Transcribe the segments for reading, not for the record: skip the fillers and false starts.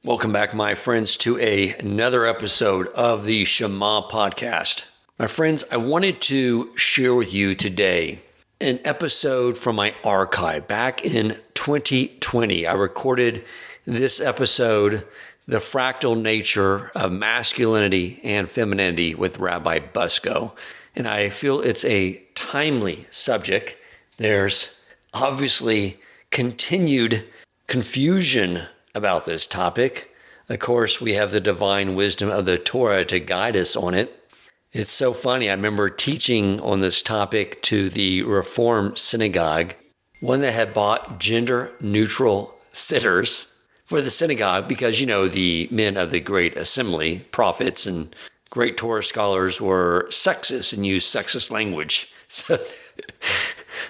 Welcome back, my friends, to another episode of the Shema podcast. My friends, I wanted to share with you today an episode from my archive. Back in 2020, I recorded this episode, The Fractal Nature of Masculinity and Femininity with Rabbi Bucsko. And I feel it's a timely subject. There's obviously continued confusion about this topic. Of course, we have the divine wisdom of the Torah to guide us on it. It's so funny. I remember teaching on this topic to the Reform synagogue, one that had bought gender-neutral sitters for the synagogue because, the men of the great assembly, prophets and great Torah scholars were sexist and used sexist language.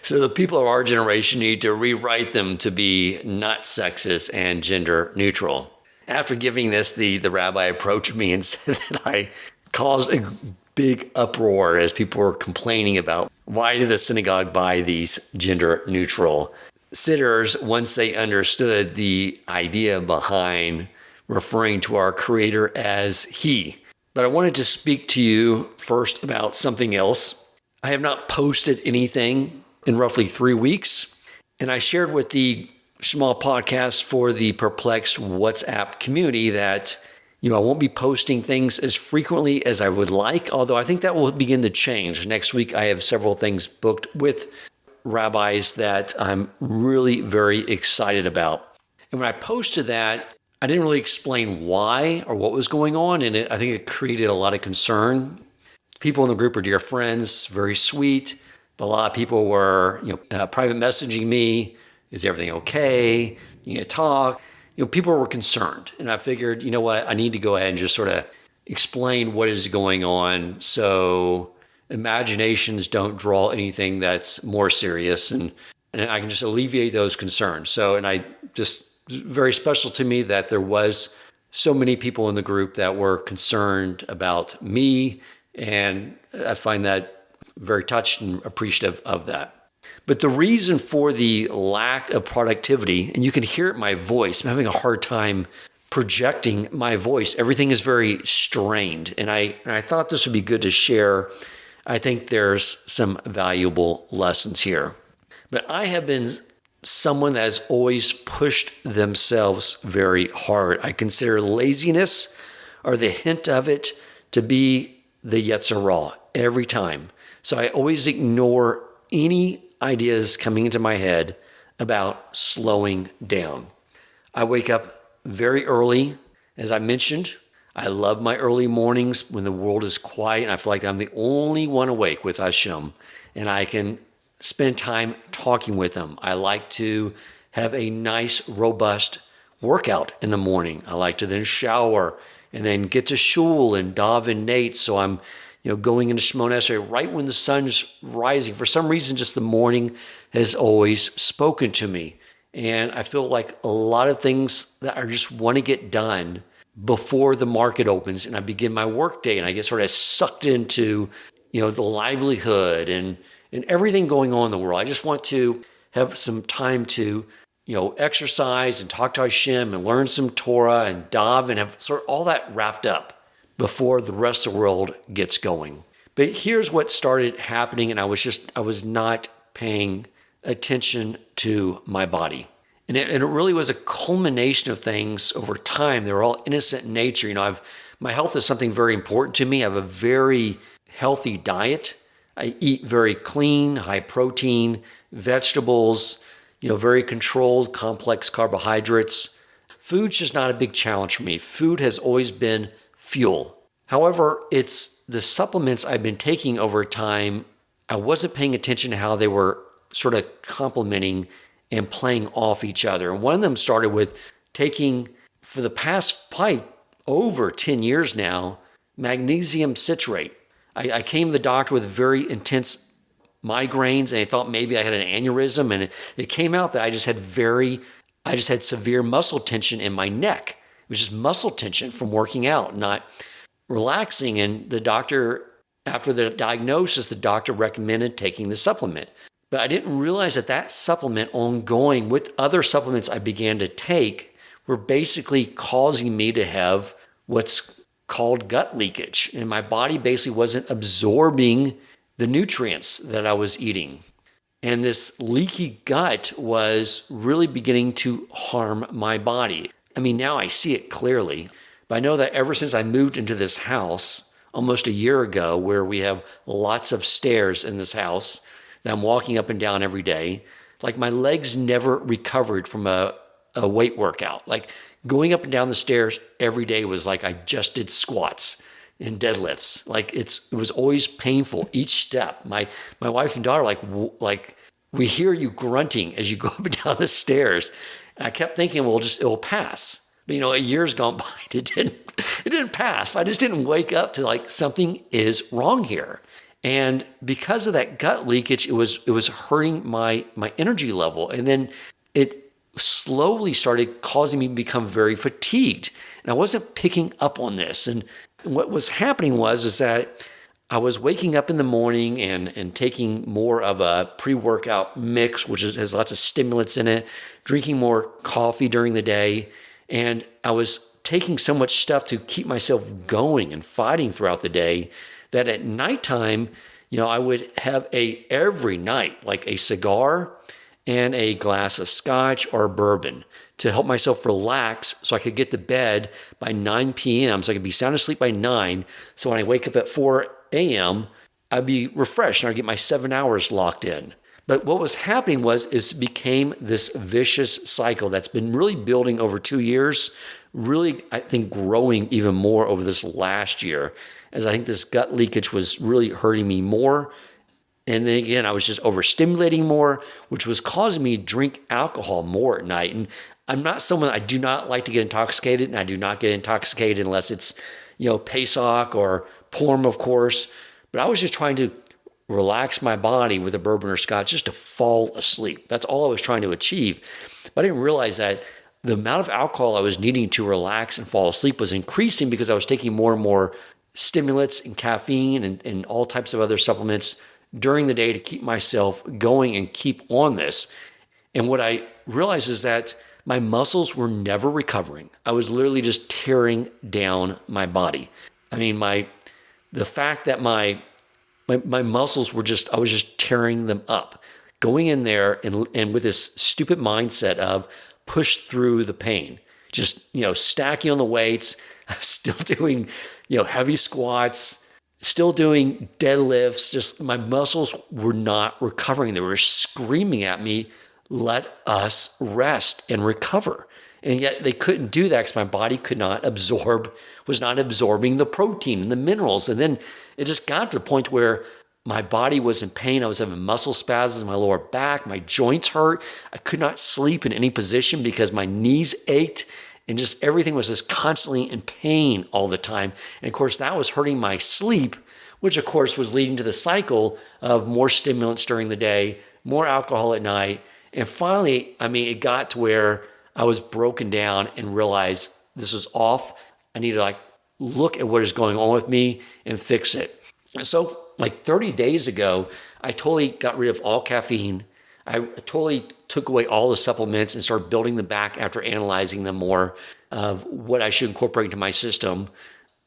So the people of our generation need to rewrite them to be not sexist and gender neutral. After giving this, the rabbi approached me and said that I caused a big uproar as people were complaining about why did the synagogue buy these gender neutral sitters once they understood the idea behind referring to our Creator as He. But I wanted to speak to you first about something else. I have not posted anything in roughly 3 weeks, and I shared with the Shema podcast for the perplexed WhatsApp community that I won't be posting things as frequently as I would like, although I think that will begin to change. Next week, I have several things booked with rabbis that I'm really very excited about. And when I posted that, I didn't really explain why or what was going on, and I think it created a lot of concern. People in the group are dear friends, very sweet, but a lot of people were private messaging me, is everything okay? You talk. People were concerned, and I figured, I need to go ahead and just sort of explain what is going on so imaginations don't draw anything that's more serious, and I can just alleviate those concerns. And I just, very special to me that there was so many people in the group that were concerned about me, and I find that very touched and appreciative of that. But the reason for the lack of productivity, and you can hear it in my voice, I'm having a hard time projecting my voice. Everything is very strained, and I thought this would be good to share. I think there's some valuable lessons here. But I have been someone that has always pushed themselves very hard. I consider laziness or the hint of it to be the Yetzer Hara every time. So I always ignore any ideas coming into my head about slowing down. I wake up very early. As I mentioned, I love my early mornings when the world is quiet and I feel like I'm the only one awake with Hashem, and I can spend time talking with Him. I like to have a nice, robust workout in the morning. I like to then shower and then get to shul and daven Nate. So I'm going into Shemona Esrei right when the sun's rising. For some reason, just the morning has always spoken to me. And I feel like a lot of things that I just want to get done before the market opens and I begin my work day, and I get sort of sucked into, the livelihood and everything going on in the world. I just want to have some time to, exercise and talk to Hashem and learn some Torah and daven and have sort of all that wrapped up before the rest of the world gets going. But here's what started happening, and I was not paying attention to my body. And it really was a culmination of things over time. They were all innocent in nature. My health is something very important to me. I have a very healthy diet. I eat very clean, high protein, vegetables, very controlled, complex carbohydrates. Food's just not a big challenge for me. Food has always been fuel. However, it's the supplements I've been taking over time. I wasn't paying attention to how they were sort of complementing and playing off each other. And one of them started with taking, for the past probably over 10 years now, magnesium citrate. I came to the doctor with very intense migraines, and they thought maybe I had an aneurysm, and it came out that I just had severe muscle tension in my neck. It was just muscle tension from working out, not relaxing. And the doctor, after the diagnosis, the doctor recommended taking the supplement. But I didn't realize that supplement ongoing with other supplements I began to take were basically causing me to have what's called gut leakage. And my body basically wasn't absorbing the nutrients that I was eating. And this leaky gut was really beginning to harm my body. I mean, now I see it clearly, but I know that ever since I moved into this house almost a year ago, where we have lots of stairs in this house that I'm walking up and down every day, like my legs never recovered from a weight workout. Like going up and down the stairs every day was like I just did squats and deadlifts. Like it was always painful each step. My wife and daughter like we hear you grunting as you go up and down the stairs. And I kept thinking, well, it'll pass. But a year's gone by. It didn't pass. I just didn't wake up to like something is wrong here. And because of that gut leakage, it was hurting my energy level. And then it slowly started causing me to become very fatigued. And I wasn't picking up on this. And what was happening is that I was waking up in the morning and taking more of a pre-workout mix, which has lots of stimulants in it, drinking more coffee during the day. And I was taking so much stuff to keep myself going and fighting throughout the day that at nighttime, I would have every night, like a cigar and a glass of scotch or bourbon to help myself relax so I could get to bed by 9 p.m. so I could be sound asleep by 9. So when I wake up at 4 a.m., I'd be refreshed and I'd get my 7 hours locked in. But what was happening it became this vicious cycle that's been really building over 2 years, really, I think, growing even more over this last year, as I think this gut leakage was really hurting me more. And then again, I was just overstimulating more, which was causing me to drink alcohol more at night. And I'm not someone, I do not like to get intoxicated, and I do not get intoxicated unless it's, Pesach or Purim, of course. But I was just trying to relax my body with a bourbon or scotch just to fall asleep. That's all I was trying to achieve. But I didn't realize that the amount of alcohol I was needing to relax and fall asleep was increasing because I was taking more and more stimulants and caffeine and all types of other supplements during the day to keep myself going and keep on this. And what I realized is that my muscles were never recovering. I was literally just tearing down my body. I mean, the fact that my muscles were I was just tearing them up, going in there and with this stupid mindset of push through the pain, just, stacking on the weights, still doing, heavy squats, still doing deadlifts. Just my muscles were not recovering. They were screaming at me, let us rest and recover. And yet they couldn't do that because my body was not absorbing the protein and the minerals. And then it just got to the point where my body was in pain. I was having muscle spasms in my lower back. My joints hurt. I could not sleep in any position because my knees ached. And just everything was just constantly in pain all the time. And of course, that was hurting my sleep, which of course was leading to the cycle of more stimulants during the day, more alcohol at night. And finally, it got to where I was broken down and realized this was off. I need to look at what is going on with me and fix it. And so 30 days ago, I totally got rid of all caffeine. I totally took away all the supplements and started building them back after analyzing them more of what I should incorporate into my system.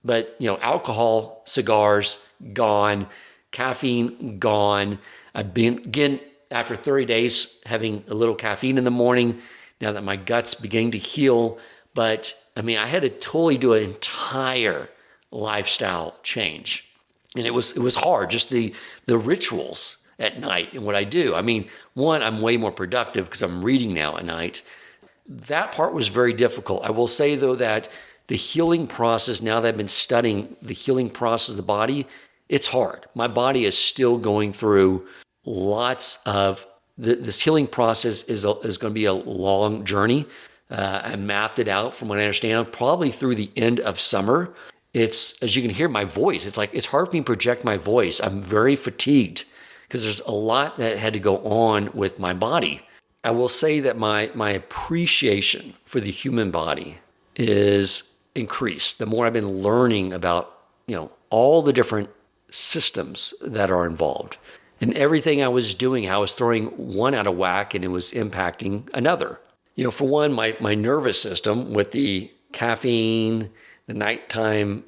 But, alcohol, cigars, gone, caffeine, gone. I've been, again, after 30 days, having a little caffeine in the morning, now that my gut's beginning to heal. But, I had to totally do an entire lifestyle change. And it was hard, just the rituals at night and what I do. One, I'm way more productive because I'm reading now at night. That part was very difficult. I will say, though, that the healing process, now that I've been studying the healing process of the body, it's hard. My body is still going through lots of, this healing process is going to be a long journey. I mapped it out from what I understand, probably through the end of summer. It's, as you can hear my voice, it's hard for me to project my voice. I'm very fatigued because there's a lot that had to go on with my body. I will say that my appreciation for the human body is increased. The more I've been learning about, all the different systems that are involved and everything I was doing, how I was throwing one out of whack and it was impacting another. For one, my nervous system with the caffeine, the nighttime,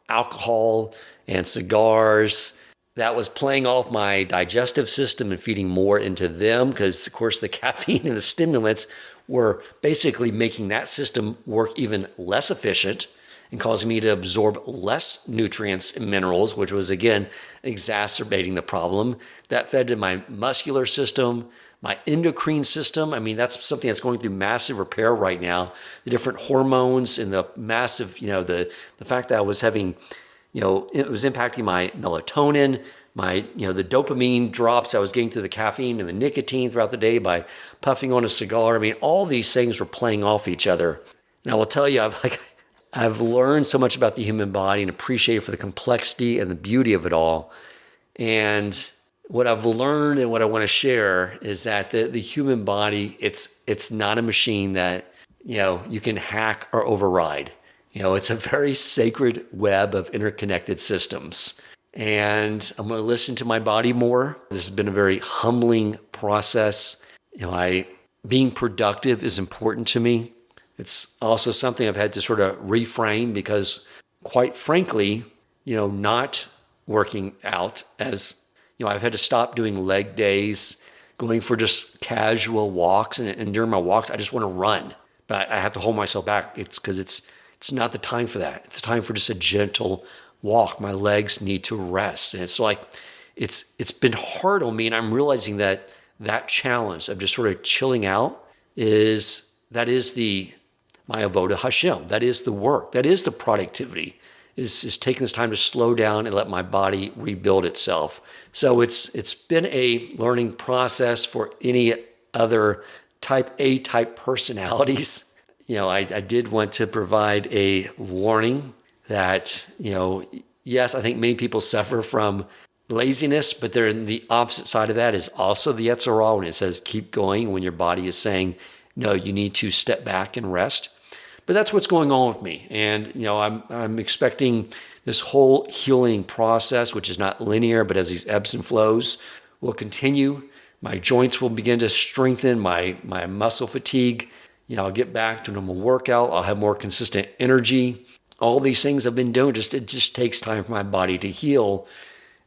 alcohol and cigars, that was playing off my digestive system and feeding more into them because, of course, the caffeine and the stimulants were basically making that system work even less efficient and causing me to absorb less nutrients and minerals, which was, again, exacerbating the problem. That fed to my muscular system, my endocrine system. I mean, that's something that's going through massive repair right now. The different hormones and the massive, the fact that I was having, it was impacting my melatonin, the dopamine drops I was getting through the caffeine and the nicotine throughout the day by puffing on a cigar. I mean, all these things were playing off each other. And I will tell you, I've learned so much about the human body and appreciate it for the complexity and the beauty of it all. And what I've learned and what I want to share is that the human body, it's not a machine that, you can hack or override. It's a very sacred web of interconnected systems. And I'm going to listen to my body more. This has been a very humbling process. Being productive is important to me. It's also something I've had to sort of reframe because, quite frankly, not working out as, I've had to stop doing leg days, going for just casual walks. And during my walks, I just want to run. But I have to hold myself back. It's because it's not the time for that. It's time for just a gentle walk. My legs need to rest. And it's like, it's been hard on me. And I'm realizing that challenge of just sort of chilling out is my avoda Hashem. That is the work. That is the productivity. Is taking this time to slow down and let my body rebuild itself. So it's been a learning process for any other type A type personalities. I did want to provide a warning that, yes, I think many people suffer from laziness, but the opposite side of that is also the Yetzer Hara when it says keep going when your body is saying, no, you need to step back and rest. But that's what's going on with me. And, I'm expecting this whole healing process, which is not linear, but as these ebbs and flows, will continue. My joints will begin to strengthen, my muscle fatigue. I'll get back to normal workout. I'll have more consistent energy. All these things I've been doing, it just takes time for my body to heal.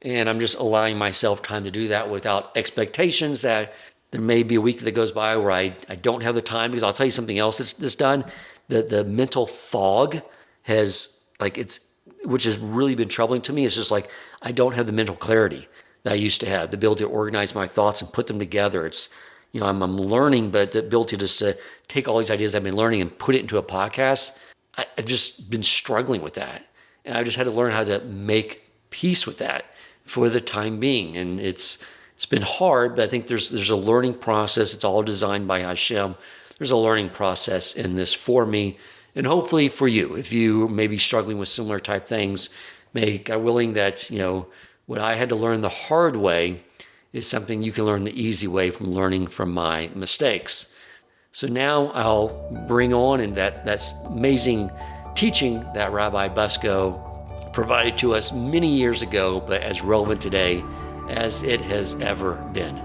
And I'm just allowing myself time to do that without expectations that there may be a week that goes by where I don't have the time, because I'll tell you something else that's done. The mental fog which has really been troubling to me. It's just like, I don't have the mental clarity that I used to have, the ability to organize my thoughts and put them together. It's, I'm learning, but the ability to just take all these ideas I've been learning and put it into a podcast, I've just been struggling with that. And I've just had to learn how to make peace with that for the time being. And it's been hard, but I think there's a learning process. It's all designed by Hashem. There's a learning process in this for me, and hopefully for you. If you may be struggling with similar type things, may God willing that, what I had to learn the hard way is something you can learn the easy way from learning from my mistakes. So now I'll bring on, and that's amazing teaching that Rabbi Bucsko provided to us many years ago, but as relevant today as it has ever been.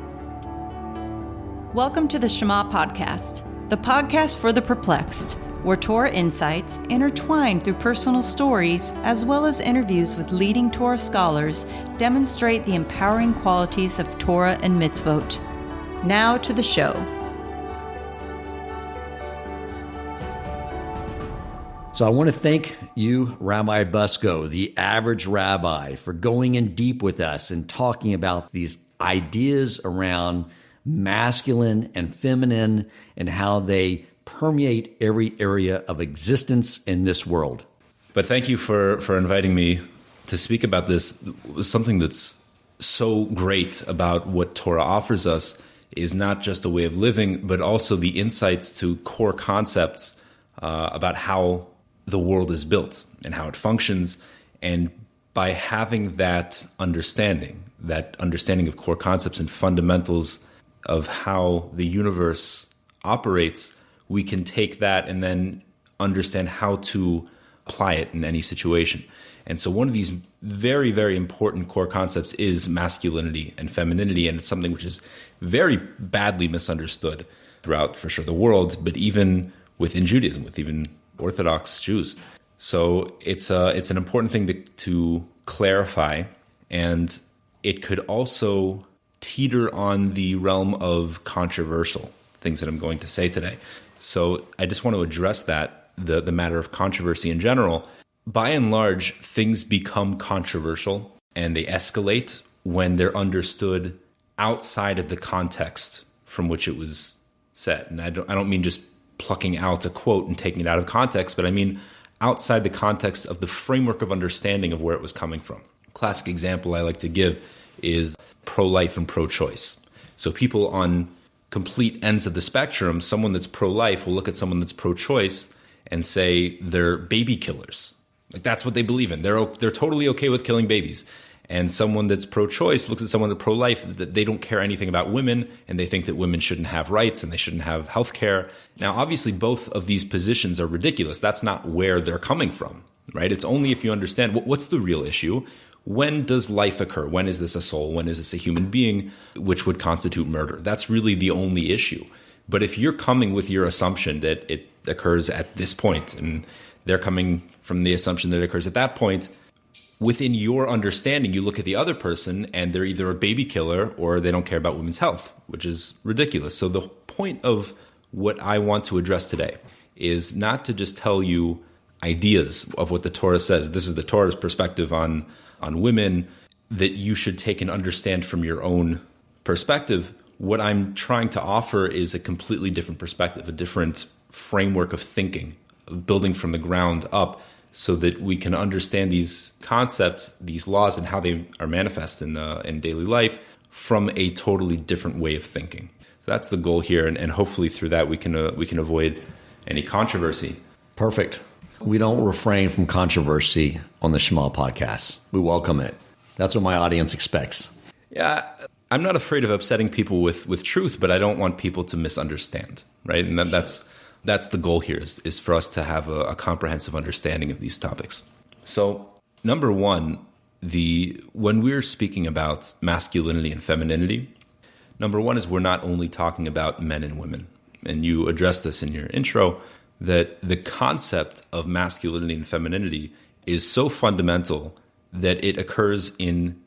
Welcome to the Shema Podcast, the podcast for the perplexed, where Torah insights intertwined through personal stories as well as interviews with leading Torah scholars demonstrate the empowering qualities of Torah and mitzvot. Now to the show. So I want to thank you, Rabbi Bucsko, the average rabbi, for going in deep with us and talking about these ideas around masculine and feminine and how they permeate every area of existence in this world. But thank you for inviting me to speak about this. Something that's so great about what Torah offers us is not just a way of living, but also the insights to core concepts about how the world is built and how it functions. And by having that understanding of core concepts and fundamentals of how the universe operates, we can take that and then understand how to apply it in any situation. And so one of these very, very important core concepts is masculinity and femininity, and it's something which is very badly misunderstood. throughout, for sure, the world, but even within Judaism, with even Orthodox Jews. So it's an important thing to clarify, and it could also teeter on the realm of controversial things that I'm going to say today. So I just want to address that, the matter of controversy in general. By and large, things become controversial and they escalate when they're understood outside of the context from which it was said. And I don't mean just plucking out a quote and taking it out of context, but I mean outside the context of the framework of understanding of where it was coming from. Classic example I like to give is pro-life and pro-choice. So people on complete ends of the spectrum, someone that's pro-life will look at someone that's pro-choice and say they're baby killers. Like that's what they believe in. They're totally okay with killing babies. And someone that's pro-choice looks at someone that's pro-life, that they don't care anything about women, and they think that women shouldn't have rights and they shouldn't have health care. Now, obviously, both of these positions are ridiculous. That's not where they're coming from, right? It's only if you understand what's the real issue. When does life occur? When is this a soul? When is this a human being, which would constitute murder? That's really the only issue. But if you're coming with your assumption that it occurs at this point, and they're coming from the assumption that it occurs at that point, within your understanding, you look at the other person and they're either a baby killer or they don't care about women's health, which is ridiculous. So the point of what I want to address today is not to just tell you ideas of what the Torah says. This is the Torah's perspective on women that you should take and understand from your own perspective. What I'm trying to offer is a completely different perspective, a different framework of thinking, of building from the ground up, so that we can understand these concepts, these laws, and how they are manifest in daily life from a totally different way of thinking. So that's the goal here, and hopefully through that we can avoid any controversy. Perfect. We don't refrain from controversy on the Shema podcast. We welcome it. That's what my audience expects. Yeah, I'm not afraid of upsetting people with truth, but I don't want people to misunderstand, right? And that's the goal here, is for us to have a comprehensive understanding of these topics. So, number one, when we're speaking about masculinity and femininity, number one is we're not only talking about men and women. And you addressed this in your intro, that the concept of masculinity and femininity is so fundamental that it occurs in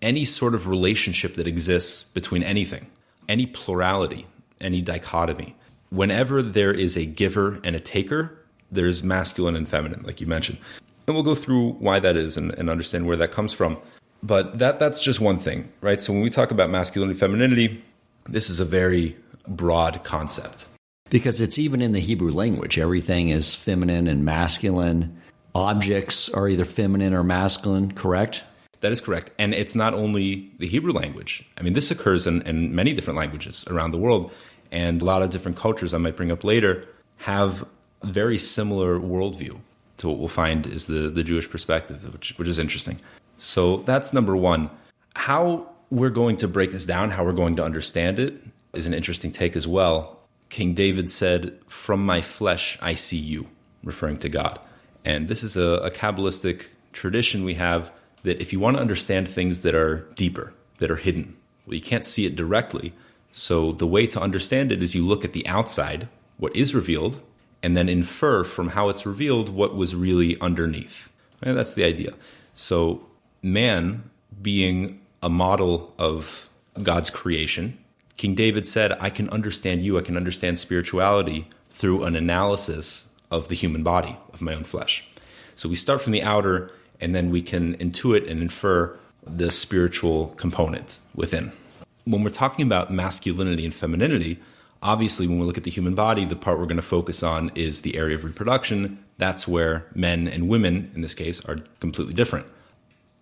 any sort of relationship that exists between anything, any plurality, any dichotomy. Whenever there is a giver and a taker, there's masculine and feminine, like you mentioned. And we'll go through why that is and understand where that comes from. But that's just one thing, right? So when we talk about masculinity and femininity, this is a very broad concept. Because it's even in the Hebrew language. Everything is feminine and masculine. Objects are either feminine or masculine, correct? That is correct. And it's not only the Hebrew language. I mean, this occurs in many different languages around the world. And a lot of different cultures I might bring up later have very similar worldview to what we'll find is the Jewish perspective, which is interesting. So that's number one. How we're going to break this down, how we're going to understand it, is an interesting take as well. King David said, "From my flesh I see you," referring to God. And this is a Kabbalistic tradition we have, that if you want to understand things that are deeper, that are hidden, well, you can't see it directly. So the way to understand it is you look at the outside, what is revealed, and then infer from how it's revealed what was really underneath. And that's the idea. So man being a model of God's creation, King David said, I can understand you, I can understand spirituality through an analysis of the human body, of my own flesh. So we start from the outer, and then we can intuit and infer the spiritual component within. When we're talking about masculinity and femininity, obviously when we look at the human body, the part we're going to focus on is the area of reproduction. That's where men and women, in this case, are completely different.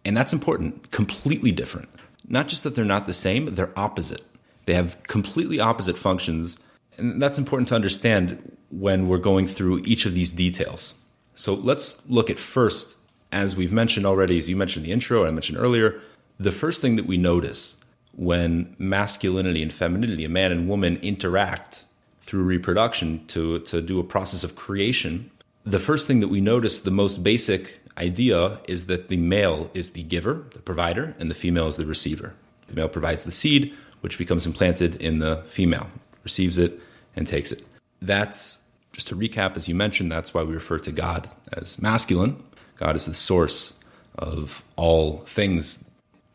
And that's important, completely different. Not just that they're not the same, they're opposite. They have completely opposite functions, and that's important to understand when we're going through each of these details. So let's look at first, as we've mentioned already, as you mentioned in the intro, and I mentioned earlier, the first thing that we notice when masculinity and femininity, a man and woman, interact through reproduction to do a process of creation, the first thing that we notice, the most basic idea, is that the male is the giver, the provider, and the female is the receiver. The male provides the seed, which becomes implanted in the female, receives it, and takes it. That's, just to recap, as you mentioned, that's why we refer to God as masculine. God is the source of all things.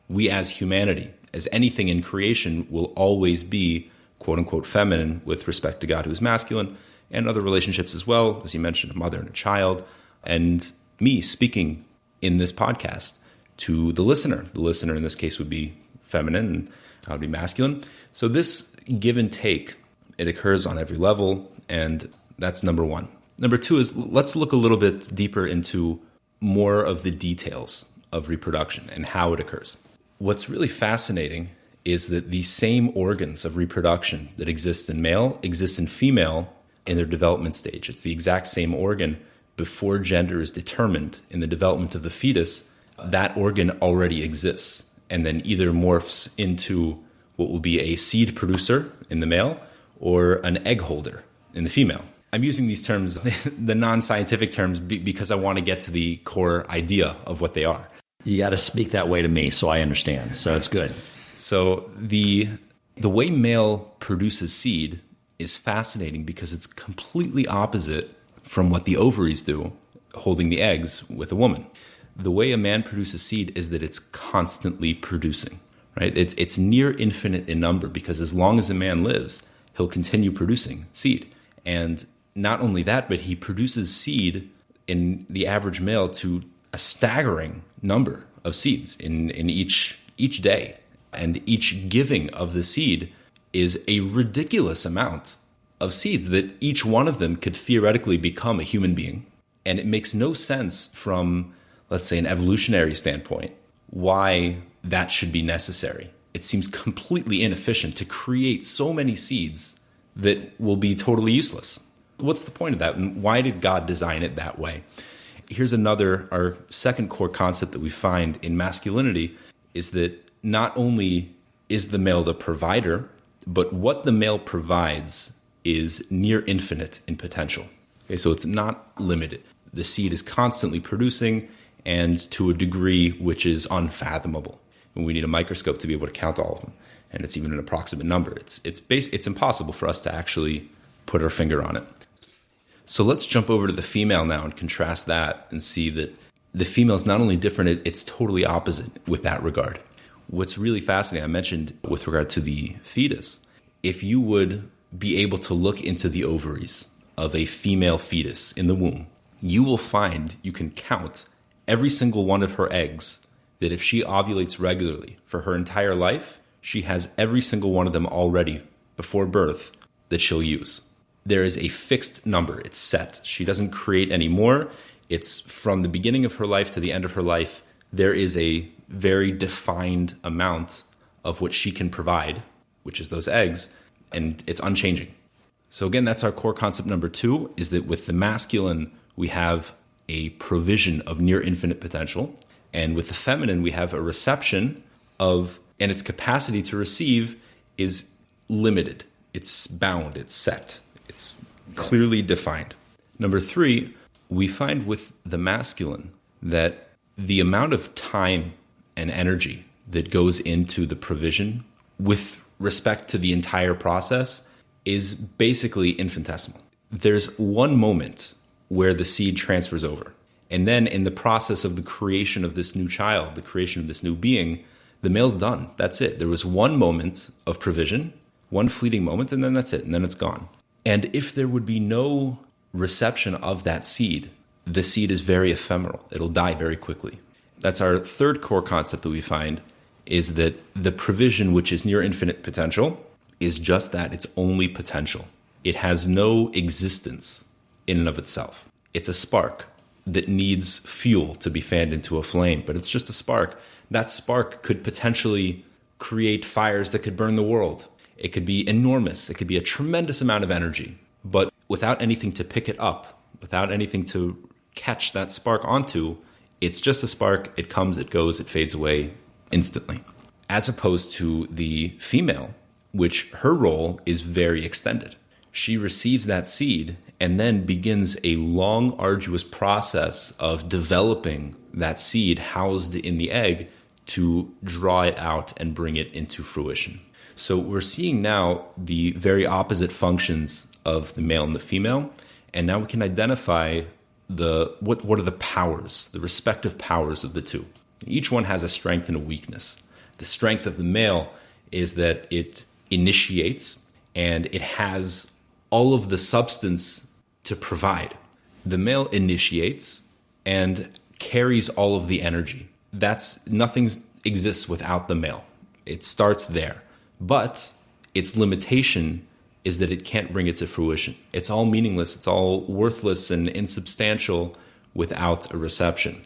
We as humanity, as anything in creation, will always be quote unquote feminine with respect to God, who is masculine, and other relationships as well, as you mentioned, a mother and a child, and me speaking in this podcast to the listener. The listener in this case would be feminine and I would be masculine. So this give and take, it occurs on every level, and that's number one. Number two is, let's look a little bit deeper into more of the details of reproduction and how it occurs. What's really fascinating is that the same organs of reproduction that exist in male exist in female in their development stage. It's the exact same organ. Before gender is determined in the development of the fetus, that organ already exists and then either morphs into what will be a seed producer in the male or an egg holder in the female. I'm using these terms, the non-scientific terms, because I want to get to the core idea of what they are. You got to speak that way to me so I understand. So it's good. So the way male produces seed is fascinating because it's completely opposite from what the ovaries do, holding the eggs with a woman. The way a man produces seed is that it's constantly producing, right? It's near infinite in number, because as long as a man lives, he'll continue producing seed. And not only that, but he produces seed in the average male to a staggering number of seeds in each day. And each giving of the seed is a ridiculous amount of seeds that each one of them could theoretically become a human being. And it makes no sense from, let's say, an evolutionary standpoint, why that should be necessary. It seems completely inefficient to create so many seeds that will be totally useless. What's the point of that? And why did God design it that way? Here's our second core concept that we find in masculinity is that not only is the male the provider, but what the male provides is near infinite in potential. Okay, so it's not limited. The seed is constantly producing, and to a degree which is unfathomable. And we need a microscope to be able to count all of them. And it's even an approximate number. It's impossible for us to actually put our finger on it. So let's jump over to the female now and contrast that and see that the female is not only different, it's totally opposite with that regard. What's really fascinating, I mentioned with regard to the fetus, if you would be able to look into the ovaries of a female fetus in the womb, you will find you can count every single one of her eggs, that if she ovulates regularly for her entire life, she has every single one of them already before birth that she'll use. There is a fixed number. It's set. She doesn't create any more. It's from the beginning of her life to the end of her life. There is a very defined amount of what she can provide, which is those eggs, and it's unchanging. So again, that's our core concept number two, is that with the masculine, we have a provision of near infinite potential. And with the feminine, we have a reception of, and its capacity to receive is limited. It's bound, it's set, it's clearly defined. Number three, we find with the masculine that the amount of time and energy that goes into the provision with respect to the entire process is basically infinitesimal. There's one moment where the seed transfers over. And then in the process of the creation of this new child, the creation of this new being, the male's done. That's it. There was one moment of provision, one fleeting moment, and then that's it. And then it's gone. And if there would be no reception of that seed, the seed is very ephemeral. It'll die very quickly. That's our third core concept that we find, is that the provision, which is near infinite potential, is just that. It's only potential. It has no existence in and of itself. It's a spark that needs fuel to be fanned into a flame, but it's just a spark. That spark could potentially create fires that could burn the world. It could be enormous. It could be a tremendous amount of energy, but without anything to pick it up, without anything to catch that spark onto, it's just a spark. It comes, it goes, it fades away instantly. As opposed to the female, which her role is very extended. She receives that seed and then begins a long, arduous process of developing that seed housed in the egg to draw it out and bring it into fruition. So we're seeing now the very opposite functions of the male and the female, and now we can identify what are the powers, the respective powers of the two. Each one has a strength and a weakness. The strength of the male is that it initiates and it has all of the substance to provide. The male initiates and carries all of the energy. Nothing exists without the male. It starts there. But its limitation is that it can't bring it to fruition. It's all meaningless. It's all worthless and insubstantial without a reception.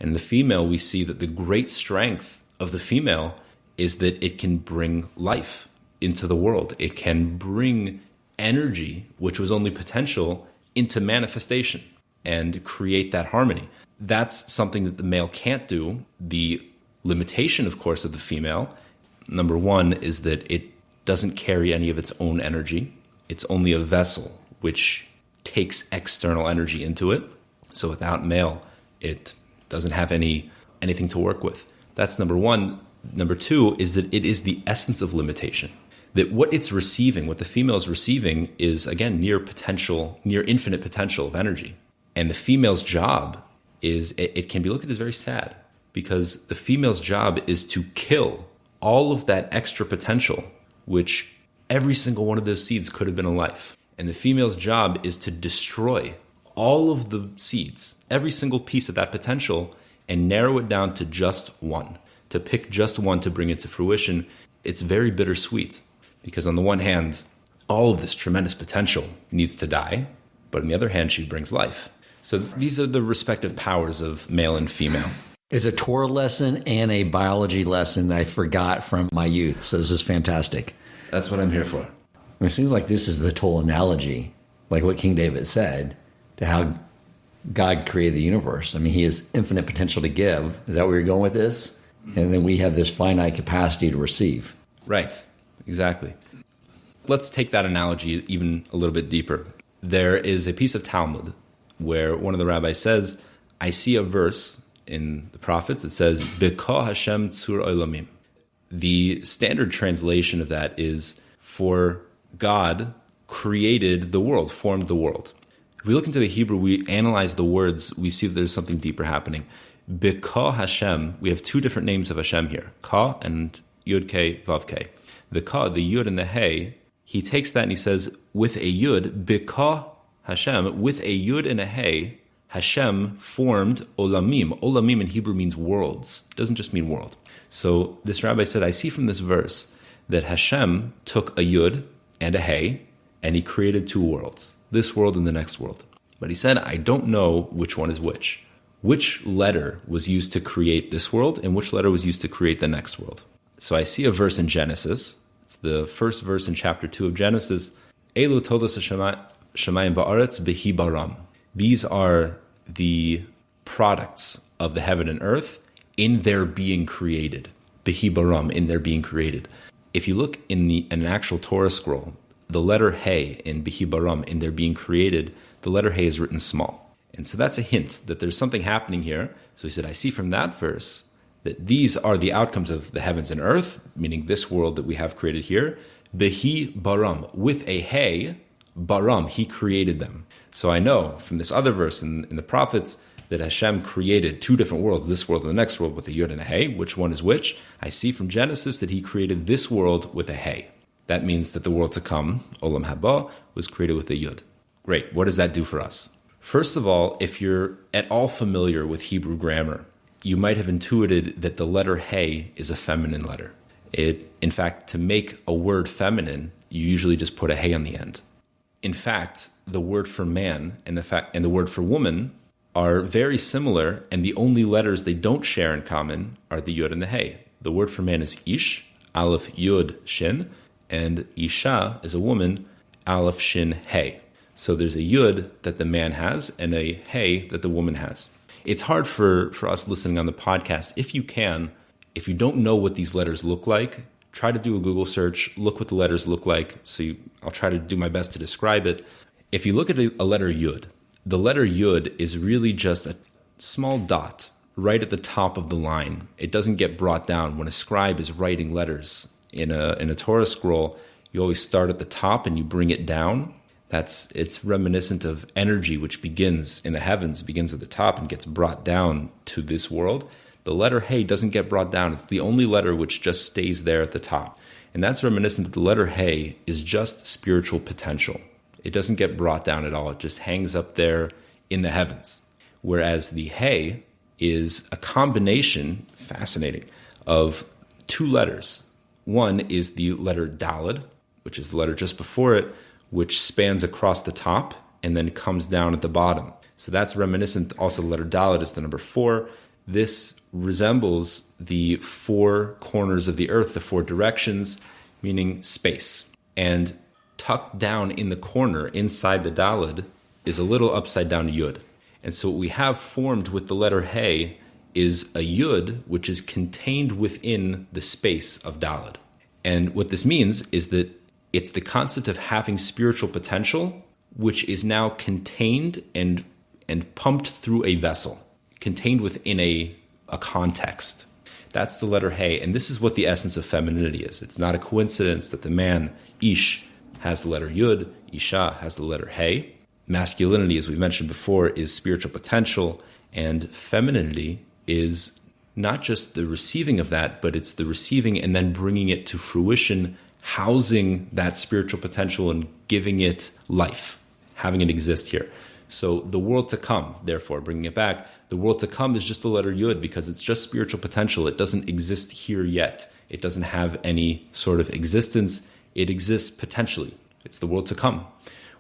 And in the female, we see that the great strength of the female is that it can bring life into the world. It can bring energy, which was only potential, into manifestation and create that harmony. That's something that the male can't do. The limitation, of course, of the female, number one, is that it doesn't carry any of its own energy. It's only a vessel which takes external energy into it. So without male, it doesn't have anything to work with. That's number one. Number two is that it is the essence of limitation. That what it's receiving, what the female is receiving, is, again, near infinite potential of energy. And the female's job is, it can be looked at as very sad, because the female's job is to kill all of that extra potential, which every single one of those seeds could have been a life. And the female's job is to destroy all of the seeds, every single piece of that potential, and narrow it down to just one, to pick just one to bring it to fruition. It's very bittersweet, because on the one hand, all of this tremendous potential needs to die, but on the other hand, she brings life. So these are the respective powers of male and female. It's a Torah lesson and a biology lesson that I forgot from my youth. So this is fantastic. That's what I'm here for. It seems like this is the total analogy, like what King David said, to how God created the universe. I mean, he has infinite potential to give. Is that where you're going with this? And then we have this finite capacity to receive. Right. Exactly. Let's take that analogy even a little bit deeper. There is a piece of Talmud where one of the rabbis says, I see a verse in the prophets that says, B'ka Hashem tzur olamim. The standard translation of that is, for God created the world, formed the world. If we look into the Hebrew, we analyze the words, we see that there's something deeper happening. B'ka Hashem, we have two different names of Hashem here, Ka and Yud Ke Vav Ke. The Ka, the Yud and the He, he takes that and he says, with a Yud, B'ka Hashem, with a Yud and a He, Hashem formed olamim. Olamim in Hebrew means worlds. It doesn't just mean world. So this rabbi said, I see from this verse that Hashem took a Yud and a He, and he created two worlds, this world and the next world. But he said, I don't know which one is which. Which letter was used to create this world, and which letter was used to create the next world? So I see a verse in Genesis. It's the first verse in chapter 2 of Genesis. Elu todos shamayim va'aretz behi baram. These are the products of the heaven and earth in their being created. Behi baram, in their being created. If you look in an actual Torah scroll, the letter He in Behi baram, in their being created, the letter He is written small. And so that's a hint that there's something happening here. So he said, I see from that verse that these are the outcomes of the heavens and earth, meaning this world that we have created here. Behi baram, with a He, baram, he created them. So I know from this other verse in the prophets that Hashem created two different worlds, this world and the next world, with a Yud and a He. Which one is which? I see from Genesis that he created this world with a He. That means that the world to come, Olam Haba, was created with a Yud. Great. What does that do for us? First of all, if you're at all familiar with Hebrew grammar, you might have intuited that the letter He is a feminine letter. In fact, to make a word feminine, you usually just put a He on the end. In fact, the word for man and the word for woman are very similar, and the only letters they don't share in common are the Yud and the He. The word for man is Ish, Aleph Yud Shin, and Isha is a woman, Aleph Shin He. So there's a Yud that the man has and a He that the woman has. It's hard for us listening on the podcast, if you don't know what these letters look like, try to do a Google search, look what the letters look like. I'll try to do my best to describe it. If you look at a letter Yud, the letter Yud is really just a small dot right at the top of the line. It doesn't get brought down when a scribe is writing letters in a Torah scroll, you always start at the top and you bring it down. It's reminiscent of energy, which begins in the heavens, begins at the top and gets brought down to this world. The letter Hey doesn't get brought down. It's the only letter which just stays there at the top. And that's reminiscent that the letter Hey is just spiritual potential. It doesn't get brought down at all. It just hangs up there in the heavens. Whereas the Hey is a combination, fascinating, of two letters. One is the letter Daled, which is the letter just before it, which spans across the top and then comes down at the bottom. So that's reminiscent. Also, the letter Daled is the number 4. This resembles the 4 corners of the earth, the 4 directions, meaning space. And tucked down in the corner inside the Daled is a little upside down Yud. And so what we have formed with the letter Hey is a Yud, which is contained within the space of Daled. And what this means is that it's the concept of having spiritual potential, which is now contained and pumped through a vessel, contained within a context. That's the letter Hey. And this is what the essence of femininity is. It's not a coincidence that the man, Ish, has the letter Yud, Isha has the letter Hey. Masculinity, as we mentioned before, is spiritual potential, and femininity is not just the receiving of that, but it's the receiving and then bringing it to fruition, housing that spiritual potential and giving it life, having it exist here. So the world to come, therefore, bringing it back, the world to come is just the letter Yud because it's just spiritual potential. It doesn't exist here yet. It doesn't have any sort of existence. It exists potentially. It's the world to come.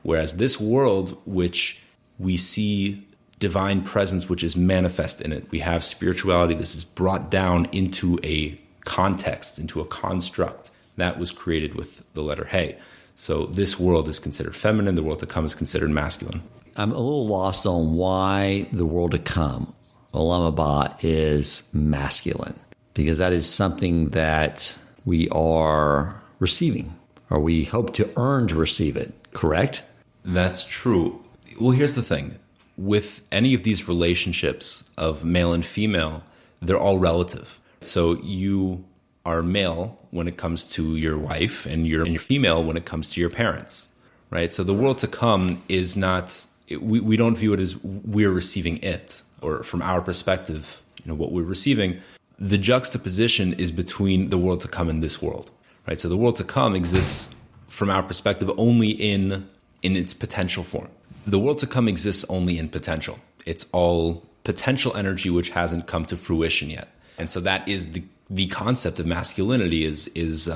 Whereas this world, which we see divine presence, which is manifest in it, we have spirituality. This is brought down into a context, into a construct that was created with the letter Hey. So this world is considered feminine. The world to come is considered masculine. I'm a little lost on why the world to come, Olam Haba, is masculine, because that is something that we are receiving, or we hope to earn to receive it, correct? That's true. Well, here's the thing. With any of these relationships of male and female, they're all relative. So you are male when it comes to your wife, and you're female when it comes to your parents, right? So the world to come is not, we don't view it as we're receiving it, or from our perspective, what we're receiving. The juxtaposition is between the world to come and this world, right? So the world to come exists from our perspective only in its potential form. The world to come exists only in potential. It's all potential energy which hasn't come to fruition yet. And so that is the concept of masculinity is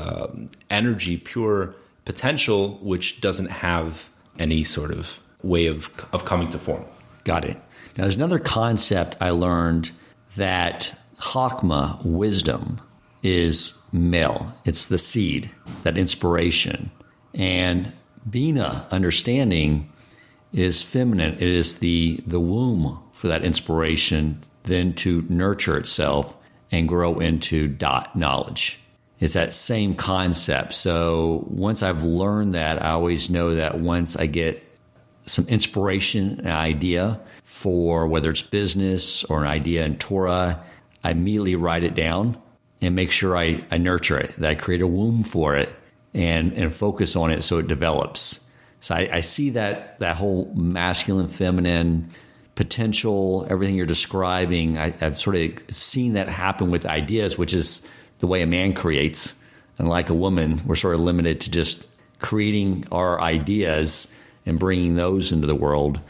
energy, pure potential, which doesn't have any sort of way of coming to form. Got it. Now, there's another concept I learned, that Chachma, wisdom, is male. It's the seed, that inspiration. And Bina, understanding, is feminine. It is the womb for that inspiration, then to nurture itself and grow into knowledge. It's that same concept. So once I've learned that, I always know that once I get some inspiration, an idea for whether it's business or an idea in Torah, I immediately write it down and make sure I nurture it, that I create a womb for it and focus on it so it develops. So I see that whole masculine, feminine potential, everything you're describing, I've sort of seen that happen with ideas, which is the way a man creates. And like a woman, we're sort of limited to just creating our ideas and bringing those into the world.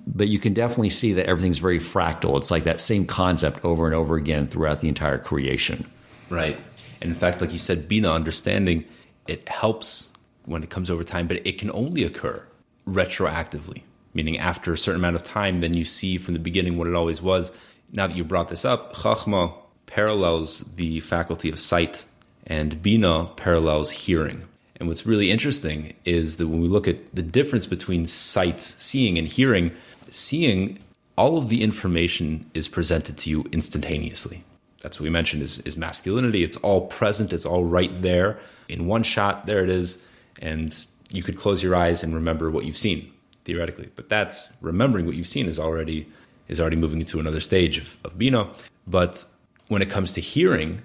But you can definitely see that everything's very fractal. It's like that same concept over and over again throughout the entire creation. Right. And in fact, like you said, Bina, understanding, it helps when it comes over time, but it can only occur retroactively, meaning after a certain amount of time, then you see from the beginning what it always was. Now that you brought this up, Chachma parallels the faculty of sight, and Bina parallels hearing. And what's really interesting is that when we look at the difference between sight, seeing, and hearing, seeing, all of the information is presented to you instantaneously. That's what we mentioned is masculinity. It's all present. It's all right there. In one shot, there it is. And you could close your eyes and remember what you've seen, theoretically. But that's remembering what you've seen is already moving into another stage of Bina. But when it comes to hearing